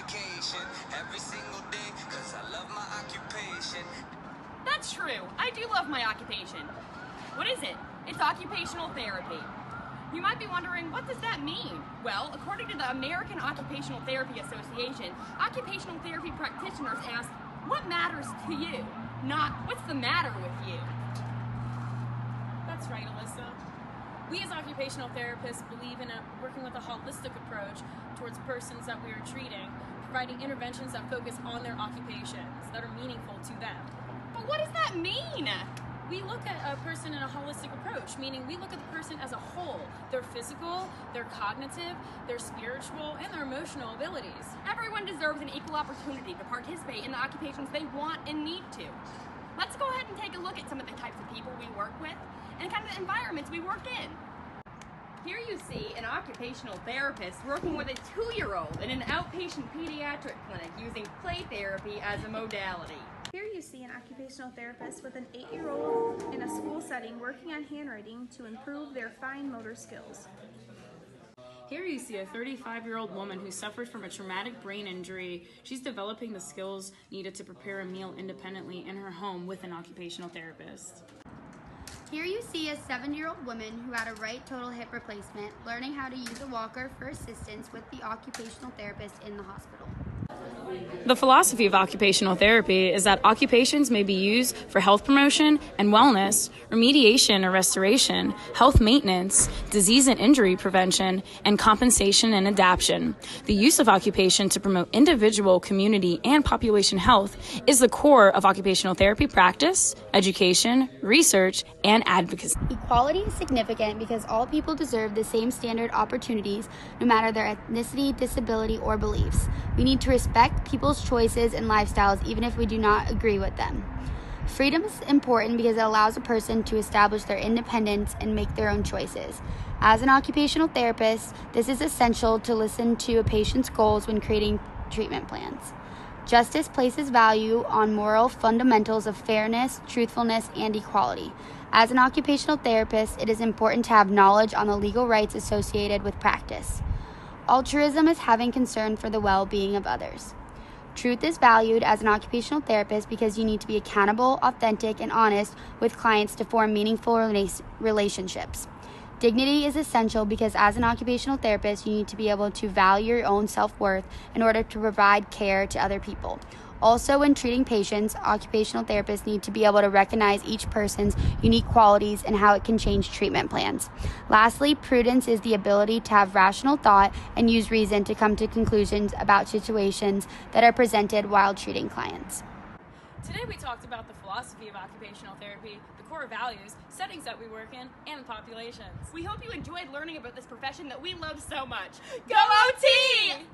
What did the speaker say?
education every single day, cause I love my occupation. That's true. I do love my occupation. What is it? It's occupational therapy. You might be wondering, what does that mean? Well, according to the American Occupational Therapy Association, occupational therapy practitioners ask, what matters to you? Not, what's the matter with you? That's right, Alyssa. We as occupational therapists believe in working with a holistic approach towards persons that we are treating, providing interventions that focus on their occupations that are meaningful to them. But what does that mean? We look at a person in a holistic approach, meaning we look at the person as a whole, their physical, their cognitive, their spiritual, and their emotional abilities. Everyone deserves an equal opportunity to participate in the occupations they want and need to. Let's go ahead and take a look at some of the types of people we work with and kind of the environments we work in. Here you see an occupational therapist working with a 2-year-old in an outpatient pediatric clinic using play therapy as a modality. Here you see an occupational therapist with an 8-year-old in a school setting working on handwriting to improve their fine motor skills. Here you see a 35-year-old woman who suffered from a traumatic brain injury. She's developing the skills needed to prepare a meal independently in her home with an occupational therapist. Here you see a 7-year-old woman who had a right total hip replacement, learning how to use a walker for assistance with the occupational therapist in the hospital. The philosophy of occupational therapy is that occupations may be used for health promotion and wellness, remediation or restoration, health maintenance, disease and injury prevention, and compensation and adaptation. The use of occupation to promote individual, community, and population health is the core of occupational therapy practice, education, research, and advocacy. Equality is significant because all people deserve the same standard opportunities, no matter their ethnicity, disability, or beliefs. We need to respect people's choices and lifestyles even if we do not agree with them. Freedom is important because it allows a person to establish their independence and make their own choices. As an occupational therapist, this is essential to listen to a patient's goals when creating treatment plans. Justice places value on moral fundamentals of fairness, truthfulness, and equality. As an occupational therapist, it is important to have knowledge on the legal rights associated with practice. Altruism is having concern for the well-being of others. Truth is valued as an occupational therapist because you need to be accountable, authentic, and honest with clients to form meaningful relationships. Dignity is essential because as an occupational therapist, you need to be able to value your own self-worth in order to provide care to other people. Also, when treating patients, occupational therapists need to be able to recognize each person's unique qualities and how it can change treatment plans. Lastly, prudence is the ability to have rational thought and use reason to come to conclusions about situations that are presented while treating clients. Today we talked about the philosophy of occupational therapy, the core values, settings that we work in, and the populations. We hope you enjoyed learning about this profession that we love so much. Go OT!